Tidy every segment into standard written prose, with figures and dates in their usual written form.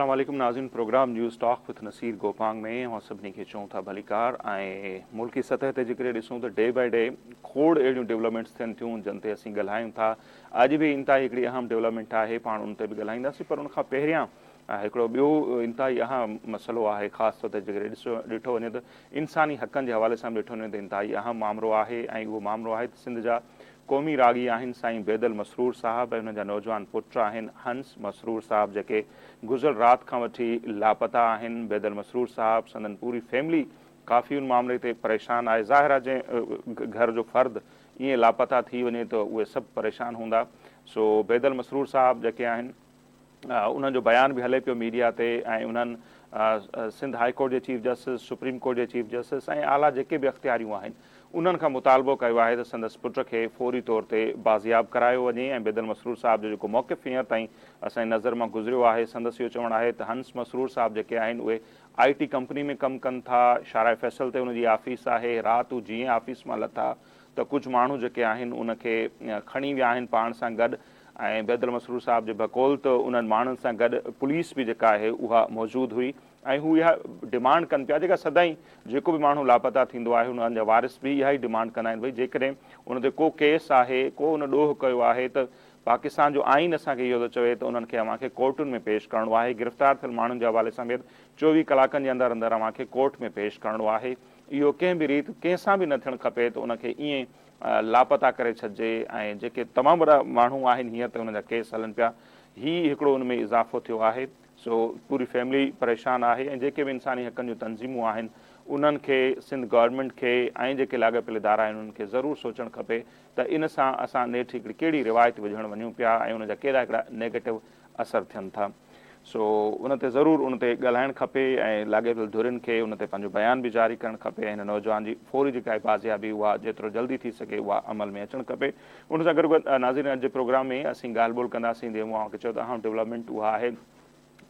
अस्सलाम वालेकुम नाज़रीन। Programme news talk with Nasir Gopang में और सभिनी खे चऊं था भलीकार। मुल्की सतह ते जेकॾहिं ॾिसूं त डे बाय डे खोड़ अहिड़ियूं डेवलपमेंट्स थियनि थियूं जिन ते असीं ॻाल्हायूं था। अॼु भी इंतहाई हिकिड़ी अहम डेवलपमेंट आहे, पाण उन ते बि ॻाल्हाईंदासीं, पर उनखां पहिरियां हिकिड़ो ॿियो इंतहाई अहम मसइलो आहे। ख़ासि तौर ते जेकॾहिं ॾिठो वञे त इंसानी हक़नि जे हवाले सां ॾिठो वञे त इंतहाई अहम मामिलो आहे। ऐं उहो मामिलो आहे त सिंध जा क़ौमी रागी आहिनि साईं बैदल मसरूर साहब ऐं हुन जा नौजवान पुट आहिनि हंस मसरूर साहब, जेके गुज़िर राति खां वठी लापता आहिनि। बैदल मसरूर साहब संदन पूरी फैमिली काफ़ी उन मामले ते परेशान आहे। ज़ाहिर आहे जंहिं घर जो फ़र्द ईअं लापता थी वञे त उहे सभु परेशान हूंदा। सो बैदल मसरूर साहब जेके आहिनि उन्हनि जो बयान बि हले पियो मीडिया ते, ऐं उन्हनि सिंध हाई कोर्ट जे चीफ जस्टिस, सुप्रीम कोर्ट जे चीफ जस्टिस ऐं आला जेके बि अख़्तियारियूं आहिनि उन्हनि खां मुतालबो कयो आहे त संदसि पुट खे फौरी तौर ते बाज़ियाब करायो वञे। ऐं बैदल मसरूर साहब जो जेको मौक़िफ़ हींअर ताईं असांजी नज़र मां गुज़रियो आहे, संदसि इहो चवणु आहे त हंस मसरूर साहब जेके आहिनि उहे IT कंपनी में कमु कनि था। शाराए फैसल ते उनजी ऑफिस आहे। राति हू जीअं ऑफिस मां लथा त कुझु माण्हू जेके आहिनि उनखे खणी विया आहिनि पाण सां गॾु। ऐं बैदल मसरूर साहब जे बकौल त उन्हनि माण्हुनि सां गॾु पुलिस बि जेका आहे उहा मौजूदु हुई। ऐं हू इहा डिमांड कनि पिया, जेका सदाईं जेको बि माण्हू लापता थींदो आहे उन्हनि जा वारिस बि इहा ई डिमांड कंदा आहिनि, भई जेकॾहिं उन ते को केस आहे, को उन ॾोह कयो आहे त पाकिस्तान जो आइन असांखे इहो थो चवे त उन्हनि खे अव्हांखे कोर्टुनि में पेश करिणो आहे। गिरफ़्तार थियल माण्हुनि जे हवाले सां 24 कलाकनि जे अंदरि अंदरि अव्हांखे कोर्ट में पेश करिणो आहे। इहो कंहिं बि रीति कंहिंसां बि न थियणु खपे त उनखे ईअं लापता करे छॾिजे। ऐं जेके तमामु वॾा माण्हू आहिनि हींअर त उन जा केस हलनि पिया, हीउ हिकिड़ो उन में इज़ाफ़ो थियो आहे। सो पूरी फैमिली परेशान आहे। ऐं जेके बि इंसानी हक़नि जूं तंज़ीमूं आहिनि उन्हनि खे, सिंध गवर्नमेंट खे ऐं जेके लाॻापियल इदारा आहिनि उन्हनि खे ज़रूरु सोचणु खपे त इन सां असां नेठि हिकिड़ी कहिड़ी रिवायत विझणु वञूं पिया ऐं उन जा कहिड़ा हिकिड़ा नेगेटिव असर थियनि था। सो उन ते ज़रूरु उन ते ॻाल्हाइणु खपे ऐं लाॻापियल धुरियुनि खे उन ते पंहिंजो बयान बि जारी करणु खपे। ऐं हिन नौजवान जी फौरी जेका आहे बाज़ियाबी उहा जेतिरो जल्दी थी सघे उहा अमल में अचणु खपे। उन सां गॾु गॾु नाज़रीन अॼु जे प्रोग्राम में असीं ॻाल्हि ॿोल कंदासीं जंहिं मूंखे चयो त अहम डेवलपमेंट उहा आहे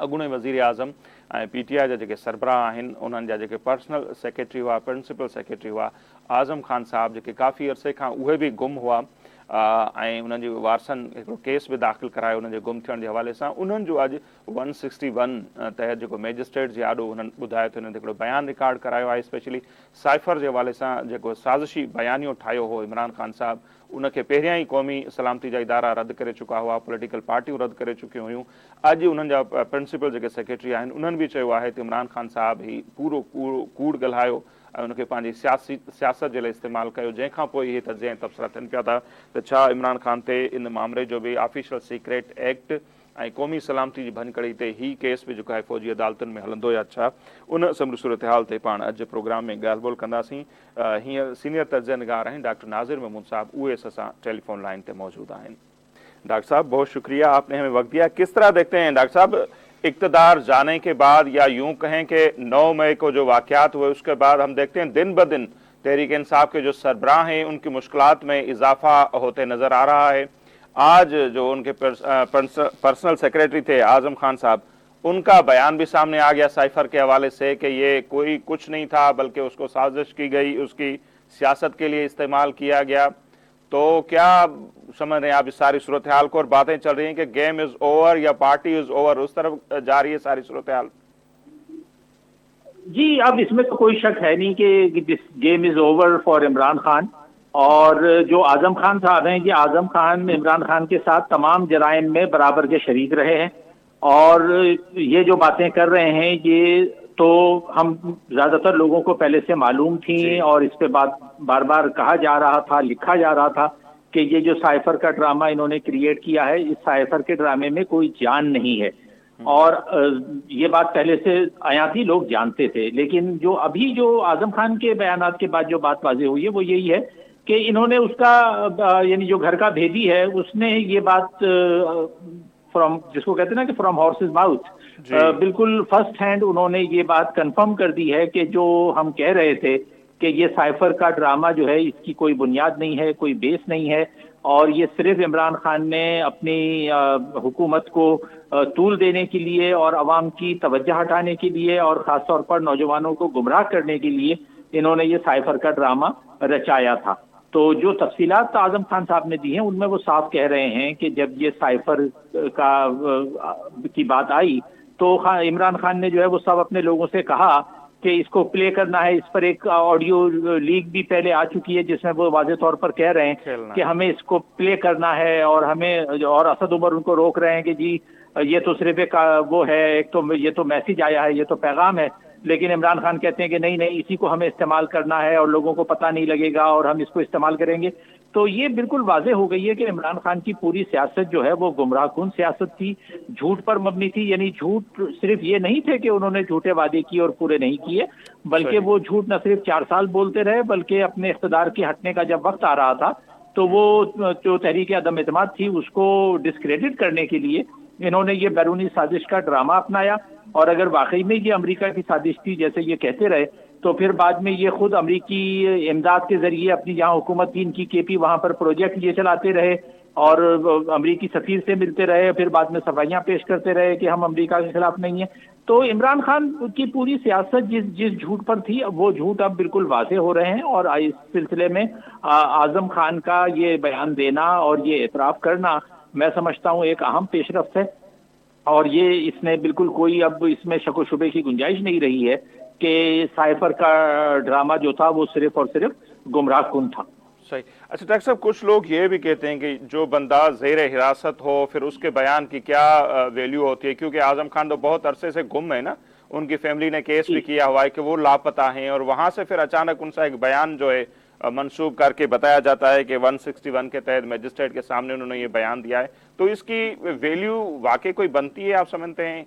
अॻूणे वज़ीर आज़म ऐं PTI जा जेके सरबराह आहिनि उन्हनि जा जेके पर्सनल सेक्रेटरी हुआ, प्रिंसिपल सेक्रेटरी हुआ आज़म ख़ान साहब, जेके काफ़ी अरसे खां उहे बि गुम हुआ ऐं उन्हनि जी वारसनि हिकिड़ो केस बि दाख़िल करायो उन्हनि जे गुम थियण जे हवाले सां। उन्हनि जो अॼु 161 तहत जेको मैजिस्ट्रेट जे आॾो उन्हनि ॿुधायो त उन्हनि हिकिड़ो बयानु रिकॉर्ड करायो आहे। स्पेशली साइफ़र जे हवाले सां जेको साज़िशी बयानियो ठाहियो हो इमरान ख़ान साहब, उनखे पहिरियां ई क़ौमी सलामती जा इदारा रद्द करे चुका हुआ, पॉलिटिकल पार्टियूं रद्द करे चुकियूं हुयूं। अॼु उन्हनि जा प्रिंसिपल जेके सेक्रेटरी आहिनि उन्हनि बि चयो आहे त इमरान ख़ान साहब ही पूरो कूड़ ॻाल्हायो ऐं उनखे पंहिंजी सियासत जे लाइ इस्तेमालु कयो। जंहिंखां पोइ इहे तजिया ऐं तबसरा थियनि पिया था त छा इमरान ख़ान ते इन मामले जो बि ऑफिशियल सीक्रेट एक्ट ऐं क़ौमी सलामती जी भनकड़ी ते ही केस बि जेको आहे फ़ौजी अदालतुनि में हलंदो या छा। उन समूरी सूरत हाल ते पाण अॼु प्रोग्राम में ॻाल्हि ॿोल कंदासीं। हींअर सीनियर तजिया निगार आहिनि डॉक्टर नाज़िर महमूद साहब, उहे असां टेलीफोन लाइन ते मौजूद आहिनि। डॉक्टर साहब बहुत शुक्रिया, आपने हमें वक्त दिया। किस तरह देखते हैं डॉक्टर साहब इक़्तिदार जाने के बाद, या यूं कहें कि 9 मई को जो वाक़यात हुए उसके बाद हम देखते हैं दिन ब दिन तहरीक इंसाफ के जो सरबराह हैं उनकी मुश्किलात में इजाफा होते नज़र आ रहा है। आज जो उनके पर्सनल सेक्रेटरी थे आज़म खान साहब, उनका बयान भी सामने आ गया साइफर के हवाले से कि ये कोई कुछ नहीं था बल्कि उसको साजिश की गई, उसकी सियासत के लिए इस्तेमाल किया गया। तो क्या समझ रहे हैं आप इस सारी सूरत हाल को, और बातें चल रही हैं कि गेम इज ओवर या पार्टी इज ओवर, उस तरफ जा रही है सारी सूरत हाल? जी, अब इसमें तो कोई शक है नहीं कि this game is over for Imran Khan. और जो आजम खान साहब हैं, ये आजम खान इमरान खान के साथ तमाम जराइम में बराबर के शरीक रहे हैं। और ये जो बातें कर रहे हैं ये तो हम ज्यादातर लोगों को पहले से मालूम थी, और इस पे बार बार कहा जा रहा था, लिखा जा रहा था कि ये जो साइफर का ड्रामा इन्होंने क्रिएट किया है, इस साइफर के ड्रामे में कोई जान नहीं है। और ये बात पहले से आया थी, लोग जानते थे। लेकिन जो अभी जो आजम खान के बयानात के बाद जो बात वाज़ेह हुई है वो यही है कि इन्होंने उसका, यानी जो घर का भेदी है उसने ये बात फ्रॉम, जिसको कहते हैं ना कि फ्रॉम हॉर्सेस माउथ, बिल्कुल फर्स्ट हैंड उन्होंने ये बात कंफर्म कर दी है कि जो हम कह रहे थे कि ये साइफर का ड्रामा जो है इसकी कोई बुनियाद नहीं है, कोई बेस नहीं है, और ये सिर्फ इमरान खान ने अपनी हुकूमत को तूल देने के लिए और अवाम की तवज्जो हटाने के लिए और ख़ास तौर पर नौजवानों को गुमराह करने के लिए इन्होंने ये साइफर का ड्रामा रचाया था। तो जो तफसीलात आजम खान साहब ने दी हैं उनमें वो साफ कह रहे हैं कि जब ये साइफर की बात आई تو عمران خان نے جو ہے وہ سب اپنے لوگوں سے کہا کہ اس کو پلے کرنا ہے. اس پر ایک آڈیو لیک بھی پہلے آ چکی ہے جس میں وہ واضح طور پر کہہ رہے ہیں کہ ہمیں اس کو پلے کرنا ہے, اور اسد عمر ان کو روک رہے ہیں کہ جی یہ تو صرف ایک وہ ہے, ایک تو یہ تو میسج آیا ہے, یہ تو پیغام ہے. لیکن عمران خان کہتے ہیں کہ نہیں نہیں, اسی کو ہمیں استعمال کرنا ہے اور لوگوں کو پتہ نہیں لگے گا اور ہم اس کو استعمال کریں گے. تو یہ بالکل واضح ہو گئی ہے کہ عمران خان کی پوری سیاست جو ہے وہ گمراہ کن سیاست تھی, جھوٹ پر مبنی تھی. یعنی جھوٹ صرف یہ نہیں تھے کہ انہوں نے جھوٹے وعدے کیے اور پورے نہیں کیے, بلکہ وہ جھوٹ نہ صرف 4 سال بولتے رہے, بلکہ اپنے اقتدار کے ہٹنے کا جب وقت آ رہا تھا تو وہ جو تحریک عدم اعتماد تھی اس کو ڈسکریڈٹ کرنے کے لیے انہوں نے یہ بیرونی سازش کا ڈرامہ اپنایا. اور اگر واقعی میں یہ امریکہ کی سازش تھی جیسے یہ کہتے رہے, تو پھر بعد میں یہ خود امریکی امداد کے ذریعے اپنی جہاں حکومت تھی ان کی کے پی, وہاں پر پروجیکٹ یہ چلاتے رہے اور امریکی سفیر سے ملتے رہے, پھر بعد میں صفائیاں پیش کرتے رہے کہ ہم امریکہ کے خلاف نہیں ہیں. تو عمران خان کی پوری سیاست جس جھوٹ پر تھی وہ جھوٹ اب بالکل واضح ہو رہے ہیں. اور اس سلسلے میں اعظم خان کا یہ بیان دینا اور یہ اعتراف کرنا میں سمجھتا ہوں ایک اہم پیش رفت ہے, اور یہ اس میں بالکل کوئی اب اس میں شک و شبے کی گنجائش نہیں رہی ہے کہ سائفر کا ڈرامہ جو تھا وہ صرف اور صرف گمراہ کن تھا. صحیح. اچھا ڈاکٹر صاحب, کچھ لوگ یہ بھی کہتے ہیں کہ جو بندہ زیر حراست ہو پھر اس کے بیان کی کیا ویلیو ہوتی ہے, کیونکہ اعظم خان تو بہت عرصے سے گم ہے نا, ان کی فیملی نے کیس بھی کیا ہوا ہے کہ وہ لاپتہ ہیں, اور وہاں سے پھر اچانک ان سے ایک بیان جو ہے منسوب کر کے بتایا جاتا ہے کہ 161 کے تحت میجسٹریٹ کے سامنے انہوں نے یہ بیان دیا ہے. تو اس کی ویلیو واقعی کوئی بنتی ہے, آپ سمجھتے ہیں؟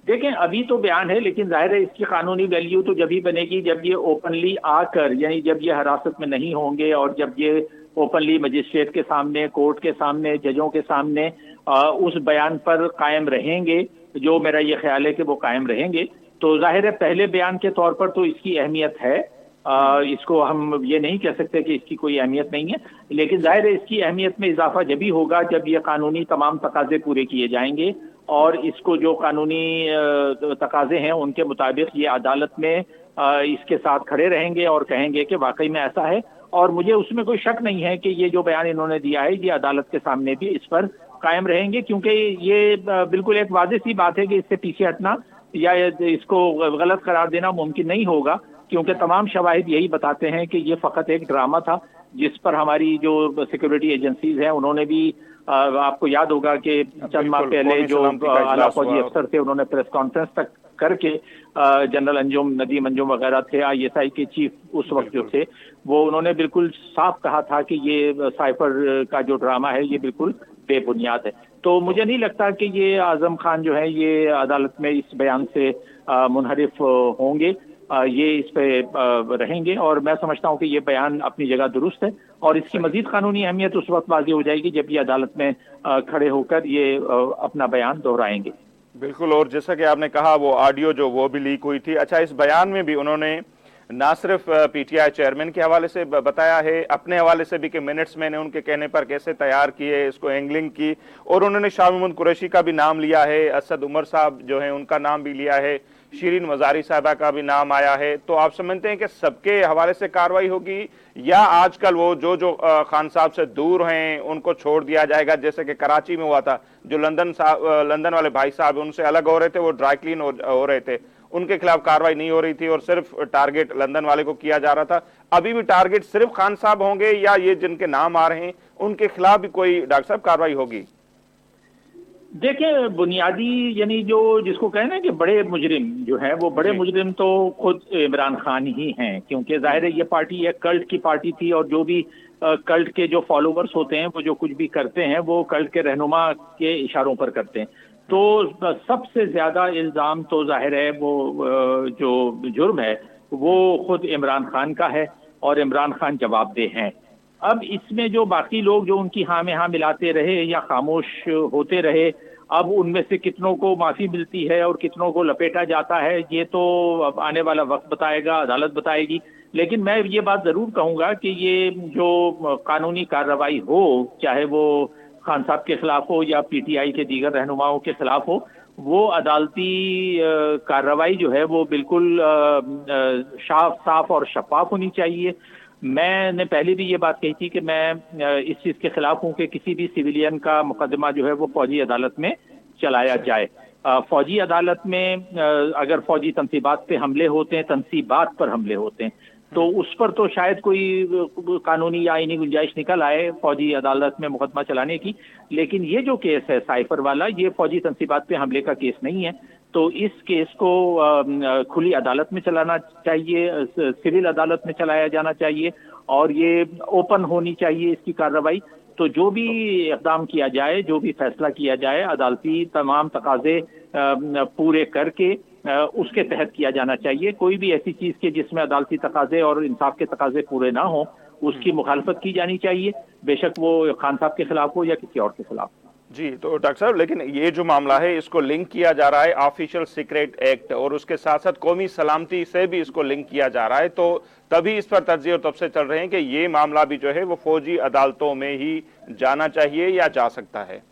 دیکھیں ابھی تو بیان ہے, لیکن ظاہر ہے اس کی قانونی ویلیو تو جب ہی بنے گی جب یہ اوپنلی آ کر, یعنی جب یہ حراست میں نہیں ہوں گے اور جب یہ اوپنلی مجسٹریٹ کے سامنے, کورٹ کے سامنے, ججوں کے سامنے اس بیان پر قائم رہیں گے, جو میرا یہ خیال ہے کہ وہ قائم رہیں گے. تو ظاہر ہے پہلے بیان کے طور پر تو اس کی اہمیت ہے, اس کو ہم یہ نہیں کہہ سکتے کہ اس کی کوئی اہمیت نہیں ہے, لیکن ظاہر ہے اس کی اہمیت میں اضافہ جبھی ہوگا جب یہ قانونی تمام تقاضے پورے کیے جائیں گے اور اس کو جو قانونی تقاضے ہیں ان کے مطابق یہ عدالت میں اس کے ساتھ کھڑے رہیں گے اور کہیں گے کہ واقعی میں ایسا ہے. اور مجھے اس میں کوئی شک نہیں ہے کہ یہ جو بیان انہوں نے دیا ہے یہ عدالت کے سامنے بھی اس پر قائم رہیں گے, کیونکہ یہ بالکل ایک واضح سی بات ہے کہ اس سے پیچھے ہٹنا یا اس کو غلط قرار دینا ممکن نہیں ہوگا, کیونکہ تمام شواہد یہی بتاتے ہیں کہ یہ فقط ایک ڈرامہ تھا جس پر ہماری جو سیکورٹی ایجنسیز ہیں انہوں نے بھی, آپ کو یاد ہوگا کہ چند ماہ پہلے جو اعلیٰ فوجی افسر تھے انہوں نے پریس کانفرنس تک کر کے جنرل انجم, ندیم انجم وغیرہ تھے, ISI کے چیف اس وقت جو تھے, وہ انہوں نے بالکل صاف کہا تھا کہ یہ سائفر کا جو ڈرامہ ہے یہ بالکل بے بنیاد ہے. تو مجھے نہیں لگتا کہ یہ اعظم خان جو ہے یہ عدالت میں اس بیان سے منحرف ہوں گے, یہ اس پہ رہیں گے. اور میں سمجھتا ہوں کہ یہ بیان اپنی جگہ درست ہے, اور اس کی مزید قانونی اہمیت اس وقت واضح ہو جائے گی جب یہ عدالت میں کھڑے ہو کر یہ اپنا بیان دہرائیں گے. بالکل, اور جیسا کہ آپ نے کہا وہ آڈیو جو وہ بھی لیک ہوئی تھی. اچھا, اس بیان میں بھی انہوں نے نہ صرف PTI چیئرمین کے حوالے سے بتایا ہے, اپنے حوالے سے بھی کہ منٹس میں نے ان کے کہنے پر کیسے تیار کیے, اس کو اینگلنگ کی, اور انہوں نے شاہ محمود قریشی کا بھی نام لیا ہے, اسد عمر صاحب جو ہیں ان کا نام بھی لیا ہے, شیرین مزاری صاحبہ کا بھی نام آیا ہے. تو آپ سمجھتے ہیں کہ سب کے حوالے سے کارروائی ہوگی یا آج کل وہ جو خان صاحب سے دور ہیں ان کو چھوڑ دیا جائے گا, جیسے کہ کراچی میں ہوا تھا, جو لندن والے بھائی صاحب ان سے الگ ہو رہے تھے, وہ ڈرائی کلین ہو رہے تھے, ان کے خلاف کارروائی نہیں ہو رہی تھی اور صرف ٹارگٹ لندن والے کو کیا جا رہا تھا. ابھی بھی ٹارگٹ صرف خان صاحب ہوں گے یا یہ جن کے نام آ رہے ہیں ان کے خلاف بھی کوئی ڈاکٹر صاحب کارروائی ہوگی؟ دیکھیں بنیادی یعنی جو جس کو کہیں نا کہ بڑے مجرم جو ہیں وہ بڑے مجرم تو خود عمران خان ہی ہیں, کیونکہ ظاہر ہے یہ پارٹی ایک کلٹ کی پارٹی تھی, اور جو بھی کلٹ کے جو فالوورز ہوتے ہیں وہ جو کچھ بھی کرتے ہیں وہ کلٹ کے رہنما کے اشاروں پر کرتے ہیں. تو سب سے زیادہ الزام تو ظاہر ہے وہ جو جرم ہے وہ خود عمران خان کا ہے, اور عمران خان جواب دہ ہیں. اب اس میں جو باقی لوگ جو ان کی ہاں میں ہاں ملاتے رہے یا خاموش ہوتے رہے, اب ان میں سے کتنوں کو معافی ملتی ہے اور کتنوں کو لپیٹا جاتا ہے یہ تو اب آنے والا وقت بتائے گا, عدالت بتائے گی. لیکن میں یہ بات ضرور کہوں گا کہ یہ جو قانونی کارروائی ہو, چاہے وہ خان صاحب کے خلاف ہو یا PTI کے دیگر رہنماؤں کے خلاف ہو, وہ عدالتی کارروائی جو ہے وہ بالکل صاف اور شفاف ہونی چاہیے. میں نے پہلے بھی یہ بات کہی تھی کہ میں اس چیز کے خلاف ہوں کہ کسی بھی سویلین کا مقدمہ جو ہے وہ فوجی عدالت میں چلایا جائے. फौजी अदालत में अगर फौजी तनसीबात पे हमले होते हैं, तनसीबात पर हमले होते हैं, तो उस पर तो शायद कोई कानूनी या आईनी गुंजाइश निकल आए फौजी अदालत में मुकदमा चलाने की। लेकिन ये जो केस है साइफर वाला, ये फौजी तनसीबात पे हमले का केस नहीं है, तो इस केस को खुली अदालत में चलाना चाहिए, सिविल अदालत में चलाया जाना चाहिए, और ये ओपन होनी चाहिए इसकी कार्रवाई। तो जो भी इक़दाम किया जाए, जो भी फैसला किया जाए, अदालती तमाम तकाजे पूरे करके उसके तहत किया जाना चाहिए। कोई भी ऐसी चीज़ के जिसमें अदालती तकाजे और इंसाफ के तकाजे पूरे ना हो, उसकी मुखालफत की जानी चाहिए, बेशक वो खान साहब के खिलाफ हो या किसी और के खिलाफ। जी, तो डॉक्टर साहब, लेकिन ये जो मामला है इसको लिंक किया जा रहा है ऑफिशियल सीक्रेट एक्ट, और उसके साथ साथ कौमी सलामती से भी इसको लिंक किया जा रहा है, तो तभी इस पर तर्जीह और तब से चल रहे हैं कि ये मामला भी जो है वो फौजी अदालतों में ही जाना चाहिए या जा सकता है।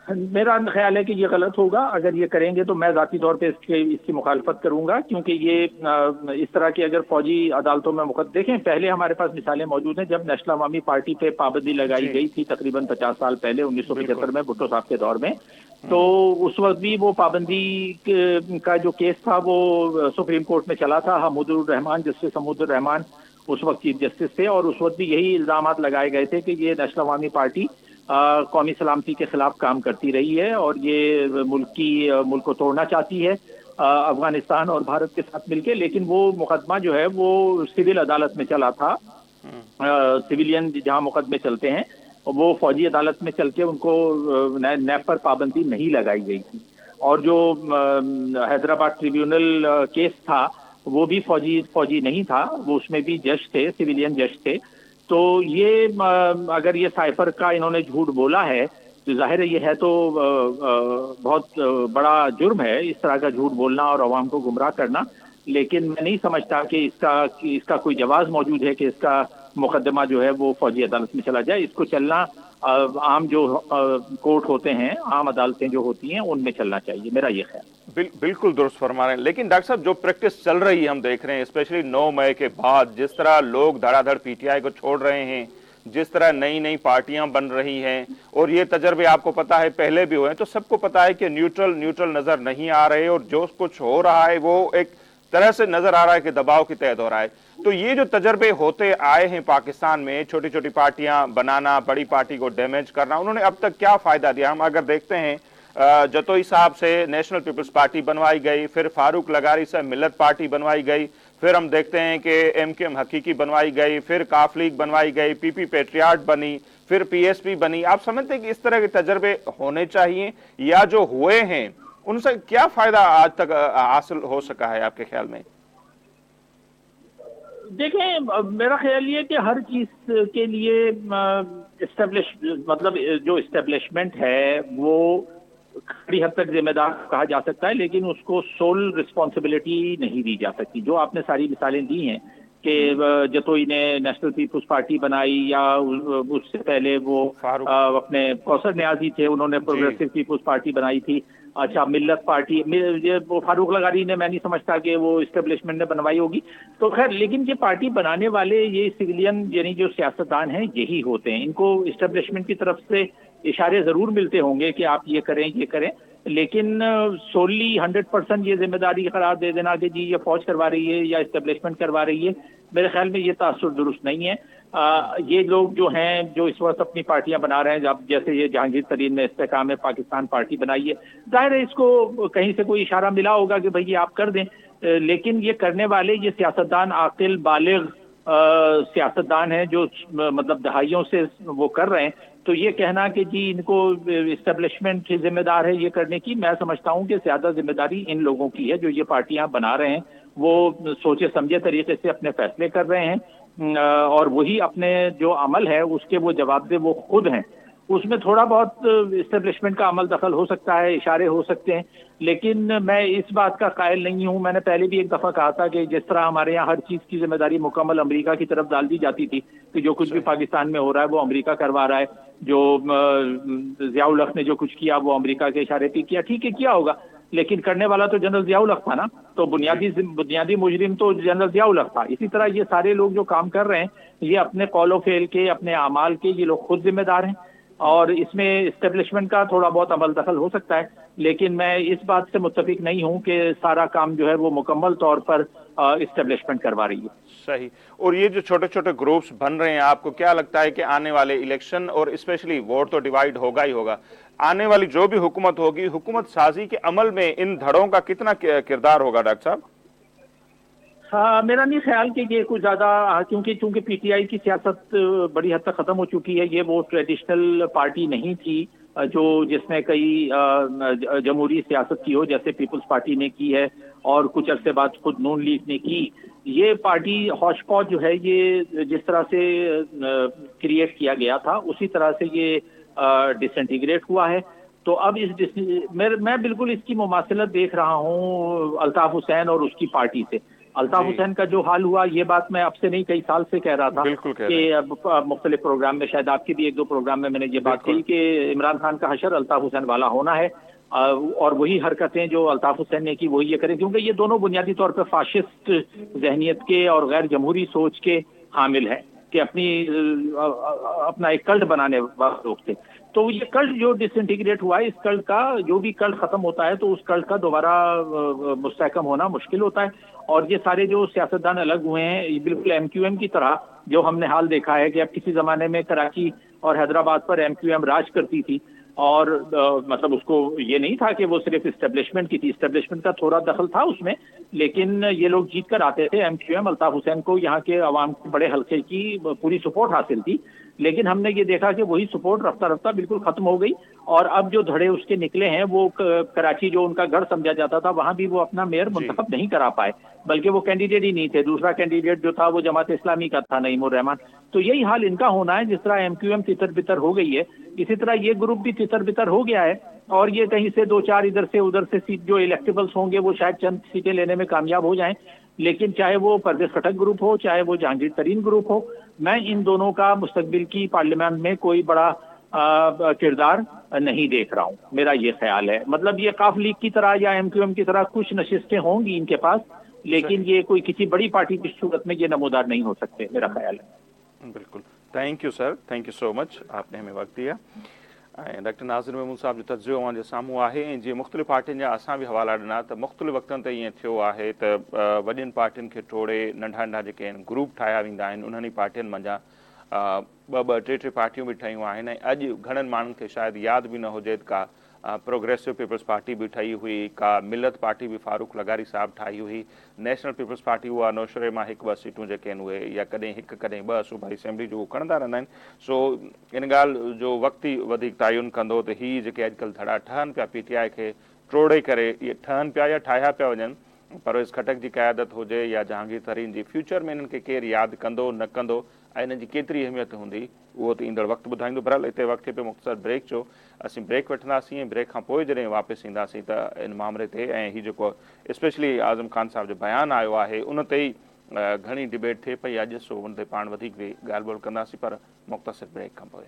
मेरा ख्याल है कि ये गलत होगा। अगर ये करेंगे तो मैं ज़ाती तौर पे इसकी मुखालफत करूंगा, क्योंकि ये इस तरह की अगर फौजी अदालतों में देखें, पहले हमारे पास मिसालें मौजूद हैं जब नेशनल अवामी पार्टी पे पाबंदी लगाई गई थी तकरीबन 50 साल पहले, 1975 में भुट्टो साहब के दौर में। तो उस वक्त भी वो पाबंदी का जो केस था वो सुप्रीम कोर्ट में चला था। हमूदुर रहमान, जस्टिस हमूदुर रहमान उस वक्त चीफ जस्टिस थे, और उस वक्त भी यही इल्जामात लगाए गए थे कि ये नेशनल अवामी पार्टी कौमी सलामती के खिलाफ काम करती रही है और ये मुल्क को तोड़ना चाहती है अफगानिस्तान और भारत के साथ मिलके। लेकिन वो मुकदमा जो है वो सिविल अदालत में चला था। सिविलियन जहां मुकदमे चलते हैं वो फौजी अदालत में चल के उनको नैब पर पाबंदी नहीं लगाई गई थी। और जो हैदराबाद ट्रिब्यूनल केस था वो भी फौजी नहीं था, वो उसमें भी जज थे, सिविलियन जज थे। तो ये अगर ये साइफर का इन्होंने झूठ बोला है तो जाहिर है ये है तो बहुत बड़ा जुर्म है इस तरह का झूठ बोलना और अवाम को गुमराह करना। लेकिन मैं नहीं समझता कि इसका कोई जवाज मौजूद है कि इसका मुकदमा जो है वो फौजी अदालत में चला जाए। इसको चलना आम जो कोर्ट होते हैं, आम अदालतें जो होती हैं, उनमें चलना चाहिए, मेरा ये ख्याल। बिल्कुल दुरुस्त फरमा रहे हैं। लेकिन डॉक्टर साहब, जो प्रैक्टिस चल रही है हम देख रहे हैं, स्पेशली 9 मई के बाद जिस तरह लोग धड़ाधड़ पीटीआई को छोड़ रहे हैं, जिस तरह नई नई पार्टियां बन रही हैं, और ये तजर्बे आपको पता है पहले भी हुए हैं, तो सबको पता है कि न्यूट्रल नजर नहीं आ रहे, और जो कुछ हो रहा है वो एक तरह से नजर आ रहा है कि दबाव के तहत हो रहा है। तो ये जो तजर्बे होते आए हैं पाकिस्तान में, छोटी छोटी पार्टियां बनाना, बड़ी पार्टी को डैमेज करना, उन्होंने अब तक क्या फायदा दिया? हम अगर देखते हैं जतोई साहब से नेशनल पीपल्स पार्टी बनवाई गई, फिर फारूक लगारी से मिल्लत पार्टी बनवाई गई, फिर हम देखते हैं कि एमकेएम हकीकी बनवाई गई, फिर काफ लीग बनवाई गई, पीपी पेट्रियाट बनी, फिर पीएसपी बनी। आप समझते हैं कि इस तरह के तजर्बे होने चाहिए, या जो हुए हैं उनसे क्या फायदा आज तक हासिल हो सका है आपके ख्याल में? देखें, मेरा ख्याल ये कि हर चीज के लिए जो इस्टेब्लिशमेंट है वो बड़ी हद तक जिम्मेदार कहा जा सकता है, लेकिन उसको सोल रिस्पॉन्सिबिलिटी नहीं दी जा सकती। जो आपने सारी मिसालें दी हैं कि जतोई ने नेशनल पीपल्स पार्टी बनाई, या उससे पहले वो अपने कौसर न्याजी थे, उन्होंने प्रोग्रेसिव पीपल्स पार्टी बनाई थी। अच्छा, मिल्लत पार्टी वो फारूक लगारी ने, मैं नहीं समझता कि वो इस्टेब्लिशमेंट ने बनवाई होगी। तो खैर, लेकिन ये पार्टी बनाने वाले ये सिविलियन यानी जो सियासतदान हैं यही होते हैं। इनको इस्टेब्लिशमेंट की तरफ से इशारे जरूर मिलते होंगे कि आप ये करें, लेकिन सोली 100% ये जिम्मेदारी करार दे देना कि जी ये फौज करवा रही है या इस्टेब्लिशमेंट करवा रही है, मेरे ख्याल में ये तासुर दुरुस्त नहीं है। ये लोग जो हैं, जो इस वक्त अपनी पार्टियां बना रहे हैं, जब जैसे ये जहांगीर तरीन ने इस्तेकाम पाकिस्तान पार्टी बनाई है, जाहिर है इसको कहीं से कोई इशारा मिला होगा कि भाई ये आप कर दें। लेकिन ये करने वाले ये सियासतदान आकिल बालिग सियासतदान हैं जो मतलब दहाइयों से वो कर रहे हैं। तो ये कहना कि जी इनको इस्टेब्लिशमेंट जिम्मेदार है ये करने की, मैं समझता हूँ कि ज्यादा जिम्मेदारी इन लोगों की है जो ये पार्टियां बना रहे हैं। वो सोचे समझे तरीके से अपने फैसले कर रहे हैं, और वही अपने जो अमल है उसके वो जवाबदेह वो खुद हैं। उसमें थोड़ा बहुत इस्टेब्लिशमेंट का अमल दखल हो सकता है, इशारे हो सकते हैं, लेकिन मैं इस बात का कायल नहीं हूं। मैंने पहले भी एक दफा कहा था कि जिस तरह हमारे यहाँ हर चीज की जिम्मेदारी मुकम्मल अमेरिका की तरफ डाल दी जाती थी कि जो कुछ भी पाकिस्तान में हो रहा है वो अमेरिका करवा रहा है, जो जियाउल हक ने जो कुछ किया वो अमेरिका के इशारे पे किया, ठीक है किया होगा, लेकिन करने वाला तो जनरल जियाउल हक था ना, तो बुनियादी मुजरिम तो जनरल जियाउल हक था। इसी तरह ये सारे लोग जो काम कर रहे हैं ये अपने कौलो फेल के, अपने अमाल के ये लोग खुद जिम्मेदार हैं, और इसमें इस्टेब्लिशमेंट का थोड़ा बहुत अमल दखल हो सकता है, लेकिन मैं इस बात से मुत्तफिक नहीं हूं कि सारा काम जो है वो मुकम्मल तौर पर इस्टेब्लिशमेंट करवा रही है। सही। और ये जो छोटे छोटे ग्रुप्स बन रहे हैं, आपको क्या लगता है कि आने वाले इलेक्शन और स्पेशली वोट तो डिवाइड होगा ही होगा, आने वाली जो भी हुकूमत होगी, हुकूमत साजी के अमल में इन धड़ों का कितना किरदार होगा डॉक्टर साहब? हाँ, मेरा नहीं ख्याल कि ये कुछ ज्यादा, क्योंकि पीटीआई की सियासत बड़ी हद तक खत्म हो चुकी है। ये वो ट्रेडिशनल पार्टी नहीं थी जो जिसने कई जमहूरी सियासत की हो, जैसे पीपल्स पार्टी ने की है और कुछ अरसे बाद खुद नून लीग ने की। ये पार्टी हौश पौच जो है, ये जिस तरह से क्रिएट किया गया था उसी तरह से ये डिसइंटीग्रेट हुआ है। तो अब मैं बिल्कुल इसकी मुमासिलत देख रहा हूँ अल्ताफ हुसैन और उसकी पार्टी से। अल्ताफ हुसैन का जो हाल हुआ, ये बात मैं आपसे नहीं कई साल से कह रहा था कि मुख्तलिफ प्रोग्राम में, शायद आपके भी एक दो प्रोग्राम में मैंने ये बात कही कि इमरान खान का हशर अल्ताफ हुसैन वाला होना है और वही हरकतें जो अल्ताफ हुसैन ने की वही ये करें, क्योंकि ये दोनों बुनियादी तौर पर फाशिस्ट जहनियत के और गैर जमहूरी सोच के हामिल हैं कि अपना एक कल्ट बनाने वाले लोग थे। तो ये कल्ट जो डिसइंटीग्रेट हुआ है, इस कल्ट का जो भी कल्ट खत्म होता है तो उस कल्ट का दोबारा मुस्तहकम होना मुश्किल होता है। और ये सारे जो सियासतदान अलग हुए हैं, ये बिल्कुल एमक्यूएम की तरह, जो हमने हाल देखा है कि अब किसी जमाने में कराची और हैदराबाद पर एमक्यूएम राज करती थी और मतलब उसको ये नहीं था कि वो सिर्फ इस्टेब्लिशमेंट की थी, इस्टेब्लिशमेंट का थोड़ा दखल था उसमें, लेकिन ये लोग जीत कर आते थे। एमक्यूएम, अल्ताफ हुसैन को यहाँ के अवाम के बड़े हल्के की पूरी सपोर्ट हासिल थी, लेकिन हमने ये देखा कि वही सपोर्ट रफ्ता रफ्ता बिल्कुल खत्म हो गई और अब जो धड़े उसके निकले हैं वो कराची जो उनका गढ़ समझा जाता था, वहां भी वो अपना मेयर मुंतखब नहीं करा पाए, बल्कि वो कैंडिडेट ही नहीं थे। दूसरा कैंडिडेट जो था वो जमात इस्लामी का था, नईमुर रहमान। तो यही हाल इनका होना है। जिस तरह एमक्यूएम तितर बितर हो गई है, इसी तरह ये ग्रुप भी तितर बितर हो गया है और ये कहीं से दो चार इधर से उधर से सीट जो इलेक्टेबल्स होंगे वो शायद चंद सीटें लेने में कामयाब हो जाएं, लेकिन चाहे वो परवेज खटक ग्रुप हो, चाहे वो जहांगीर तरीन ग्रुप हो, मैं इन दोनों का मुस्तकबिल की पार्लियामेंट में कोई बड़ा किरदार नहीं देख रहा हूं। मेरा ये ख्याल है। मतलब ये काफ लीग की तरह या एमक्यूएम की तरह कुछ नशिस्तें होंगी इनके पास, लेकिन ये कोई किसी बड़ी पार्टी की सूरत में ये नमूदार नहीं हो सकते, मेरा ख्याल है। बिल्कुल। Thank you sir, thank you so much, आपने हमें वक्त दिया। डॉक्टर नाज़िर महमूद साहब जो तजुर्बो अवां साम्हूं आहे, जी मुख़्तलिफ़ पार्टियुनि जा असां भी हवाला ॾिना त मुख़्तलिफ़ वक़्तनि ते ईअं थियो आहे त वॾियुनि पार्टियुनि खे टोड़े नंढा नंढा जेके आहिनि ग्रुप ठाहिया वेंदा आहिनि, उन्हनि पार्टियुनि मंझां ॿ टे पार्टियूं बि ठहियूं आहिनि। ऐं अॼु घणनि माण्हुनि खे शायदि यादि बि न हुजे का प्रोग्रेसिव पीपल्स पार्टी भी ठही हुई, का मिलत पार्टी भी फारूक लगारी साहब ठाही हुई, नेशनल पीपल्स पार्टी उहा नौशरे मां हिकु ॿ सीटूं जेके आहिनि उहे या कॾहिं हिकु कॾहिं ॿ सूबाई असेंबली जो खणंदा रहंदा आहिनि। सो इन ॻाल्हि जो वक़्तु ई वधीक तयन कंदो त हीअ जेके अॼुकल्ह धड़ा ठहनि पिया पीटीआई खे टोड़े करे, इहे ठहनि पिया या ठाहिया पिया वञनि, परवेज़ खटक जी क़यादत हुजे या जहांगीर तरीन जी, फ्यूचर में इन्हनि खे केरु यादि कंदो न कंदो ऐं इन्हनि जी केतिरी अहमियत हूंदी उहो त ईंदड़ वक़्तु ॿुधाईंदो। बहरहाल हिते वक़्तु पे मुख़्तसर ब्रेक जो असीं ब्रेक वठंदासीं। ब्रेक खां पोइ जॾहिं वापसि ईंदासीं त इन मामले ते ऐं हीउ जेको स्पेशली आज़म खान साहब जो बयानु आयो आहे उन ते ई घणी डिबेट थिए पई अॼु, सो उन ते पाण वधीक बि ॻाल्हि ॿोल कंदासीं, पर मुख़्तसर ब्रेक खां पोइ।